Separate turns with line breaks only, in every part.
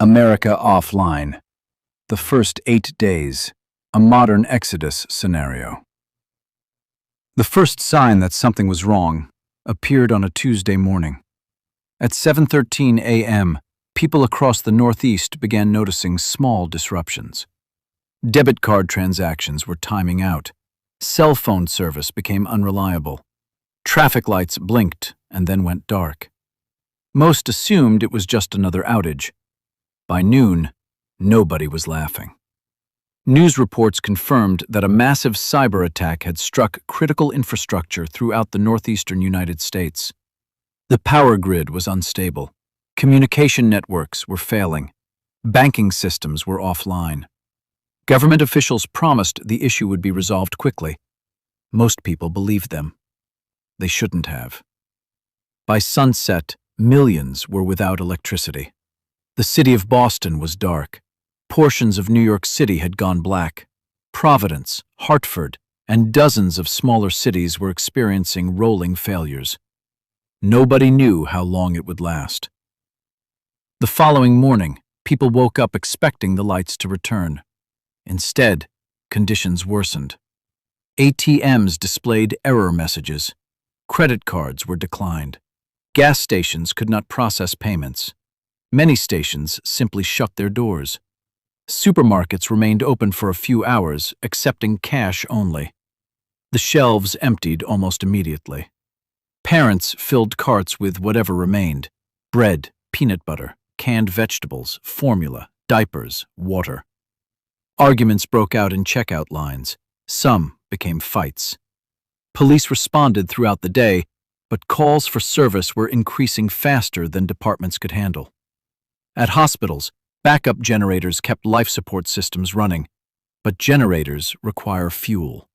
America offline. The first 8 days. A modern exodus scenario. The first sign that something was wrong appeared on a Tuesday morning. At 7:13 a.m., people across the Northeast began noticing small disruptions. Debit card transactions were timing out. Cell phone service became unreliable. Traffic lights blinked and then went dark. Most assumed it was just another outage. By noon, nobody was laughing. News reports confirmed that a massive cyber attack had struck critical infrastructure throughout the northeastern United States. The power grid was unstable. Communication networks were failing. Banking systems were offline. Government officials promised the issue would be resolved quickly. Most people believed them. They shouldn't have. By sunset, millions were without electricity. The city of Boston was dark. Portions of New York City had gone black. Providence, Hartford, and dozens of smaller cities were experiencing rolling failures. Nobody knew how long it would last. The following morning, people woke up expecting the lights to return. Instead, conditions worsened. ATMs displayed error messages. Credit cards were declined. Gas stations could not process payments. Many stations simply shut their doors. Supermarkets remained open for a few hours, accepting cash only. The shelves emptied almost immediately. Parents filled carts with whatever remained: bread, peanut butter, canned vegetables, formula, diapers, water. Arguments broke out in checkout lines. Some became fights. Police responded throughout the day, but calls for service were increasing faster than departments could handle. At hospitals, backup generators kept life support systems running, but generators require fuel.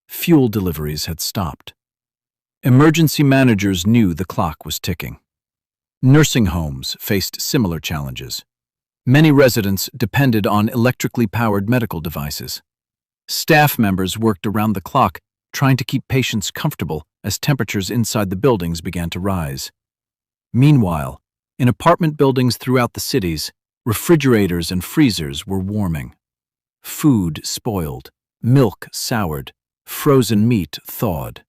Fuel deliveries had stopped. Emergency managers knew the clock was ticking. Nursing homes faced similar challenges. Many residents depended on electrically powered medical devices. Staff members worked around the clock, trying to keep patients comfortable as temperatures inside the buildings began to rise. Meanwhile, in apartment buildings throughout the cities, refrigerators and freezers were warming. Food spoiled, milk soured, frozen meat thawed.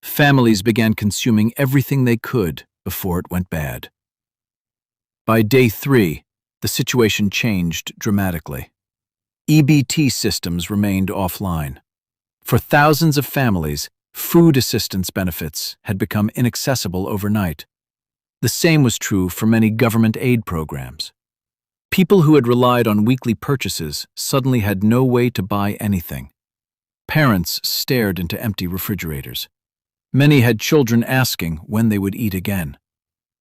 Families began consuming everything they could before it went bad. By day 3, the situation changed dramatically. EBT systems remained offline. For thousands of families, food assistance benefits had become inaccessible overnight. The same was true for many government aid programs. People who had relied on weekly purchases suddenly had no way to buy anything. Parents stared into empty refrigerators. Many had children asking when they would eat again.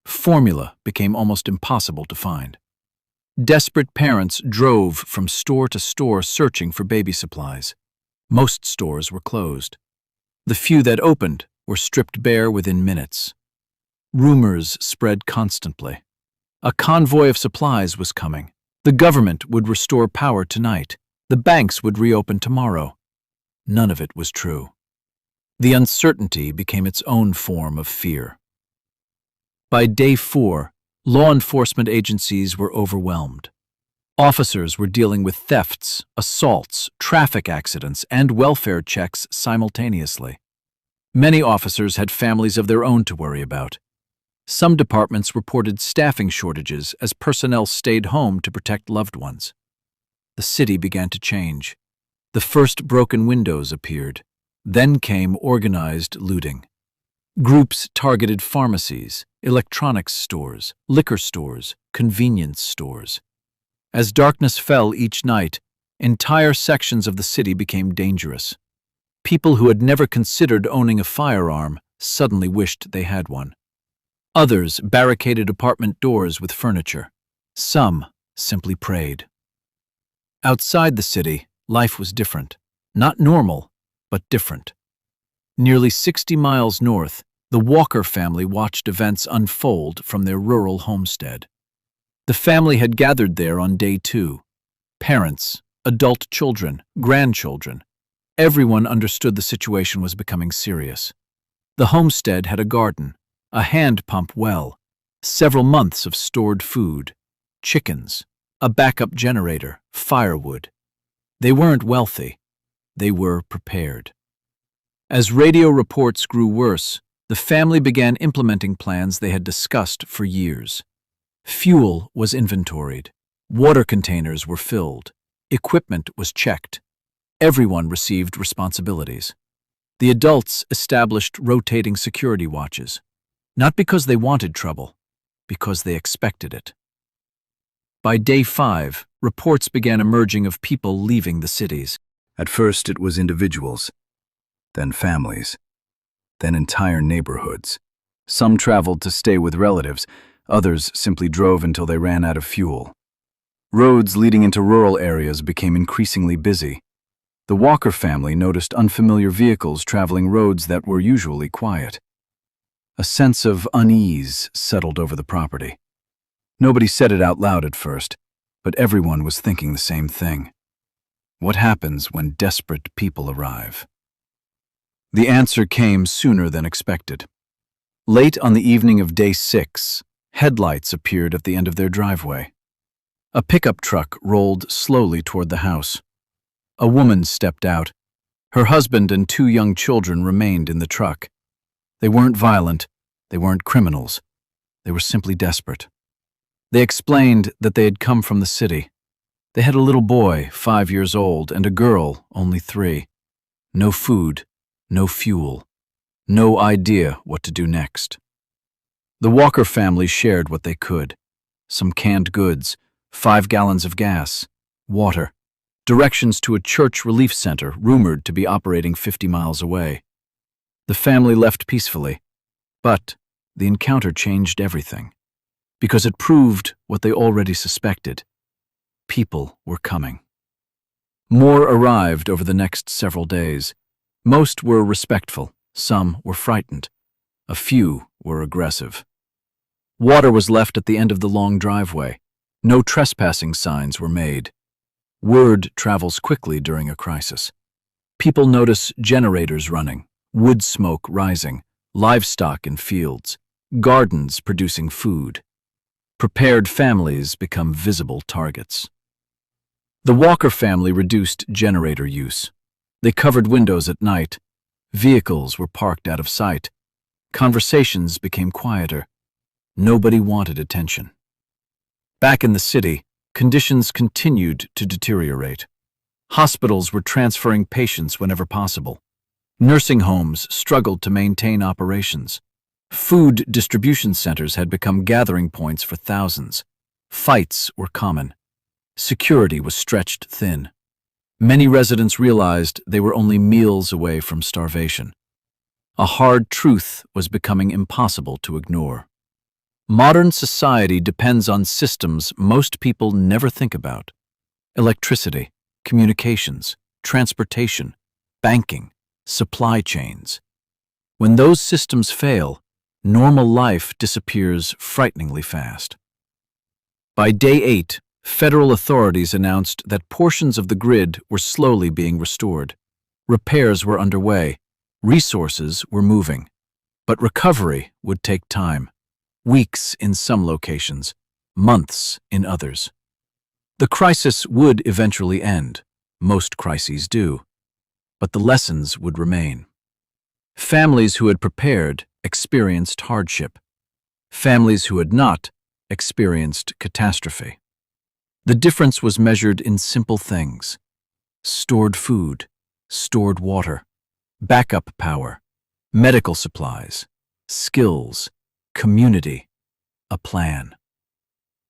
Formula became almost impossible to find. Desperate parents drove from store to store searching for baby supplies. Most stores were closed. The few that opened were stripped bare within minutes. Rumors spread constantly. A convoy of supplies was coming. The government would restore power tonight. The banks would reopen tomorrow. None of it was true. The uncertainty became its own form of fear. By day 4, law enforcement agencies were overwhelmed. Officers were dealing with thefts, assaults, traffic accidents, and welfare checks simultaneously. Many officers had families of their own to worry about. Some departments reported staffing shortages as personnel stayed home to protect loved ones. The city began to change. The first broken windows appeared. Then came organized looting. Groups targeted pharmacies, electronics stores, liquor stores, convenience stores. As darkness fell each night, entire sections of the city became dangerous. People who had never considered owning a firearm suddenly wished they had one. Others barricaded apartment doors with furniture. Some simply prayed. Outside the city, life was different. Not normal, but different. Nearly 60 miles north, the Walker family watched events unfold from their rural homestead. The family had gathered there on day 2. Parents, adult children, grandchildren. Everyone understood the situation was becoming serious. The homestead had a garden, a hand pump well, several months of stored food. chickens, a backup generator, firewood. They weren't wealthy. They were prepared. As radio reports grew worse, the family began implementing plans they had discussed for years. Fuel was inventoried. Water containers were filled. Equipment was checked. Everyone received responsibilities. The adults established rotating security watches, not because they wanted trouble, because they expected it. By day 5, reports began emerging of people leaving the cities.
At first it was individuals, then families, then entire neighborhoods. Some traveled to stay with relatives, others simply drove until they ran out of fuel. Roads leading into rural areas became increasingly busy. The Walker family noticed unfamiliar vehicles traveling roads that were usually quiet. A sense of unease settled over the property. Nobody said it out loud at first, but everyone was thinking the same thing. What happens when desperate people arrive? The answer came sooner than expected. Late on the evening of day 6, headlights appeared at the end of their driveway. A pickup truck rolled slowly toward the house. A woman stepped out. Her husband and 2 young children remained in the truck. They weren't violent. They weren't criminals. They were simply desperate. They explained that they had come from the city. They had a little boy, 5 years old, and a girl, only 3. No food, no fuel, no idea what to do next. The Walker family shared what they could. Some canned goods, 5 gallons of gas, water, directions to a church relief center rumored to be operating 50 miles away. The family left peacefully, but the encounter changed everything, because it proved what they already suspected. People were coming. More arrived over the next several days. Most were respectful, some were frightened, a few were aggressive. Water was left at the end of the long driveway. No trespassing signs were made. Word travels quickly during a crisis. People notice generators running, wood smoke rising, livestock in fields, gardens producing food. Prepared families become visible targets. The Walker family reduced generator use. They covered windows at night. Vehicles were parked out of sight. Conversations became quieter. Nobody wanted attention. Back in the city, conditions continued to deteriorate. Hospitals were transferring patients whenever possible. Nursing homes struggled to maintain operations. Food distribution centers had become gathering points for thousands. Fights were common. Security was stretched thin. Many residents realized they were only meals away from starvation. A hard truth was becoming impossible to ignore. Modern society depends on systems most people never think about. Electricity, communications, transportation, banking, supply chains. When those systems fail, normal life disappears frighteningly fast. By day 8, federal authorities announced that portions of the grid were slowly being restored. Repairs were underway. Resources were moving. But recovery would take time. Weeks in some locations, months in others. The crisis would eventually end. Most crises do. But the lessons would remain. Families who had prepared experienced hardship. Families who had not experienced catastrophe. The difference was measured in simple things: stored food, stored water, backup power, medical supplies, skills, community, a plan.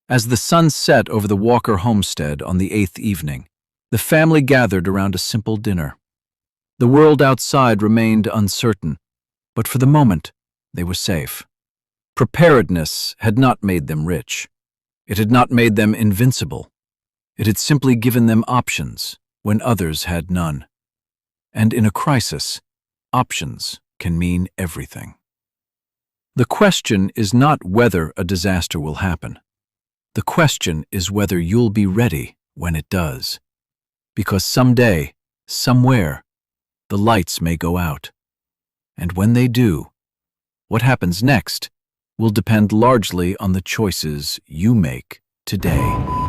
As the sun set over the Walker homestead on the 8th evening, the family gathered around a simple dinner. The world outside remained uncertain, but for the moment, they were safe. Preparedness had not made them rich. It had not made them invincible. It had simply given them options when others had none. And in a crisis, options can mean everything. The question is not whether a disaster will happen. The question is whether you'll be ready when it does. Because someday, somewhere, the lights may go out. And when they do, what happens next will depend largely on the choices you make
today.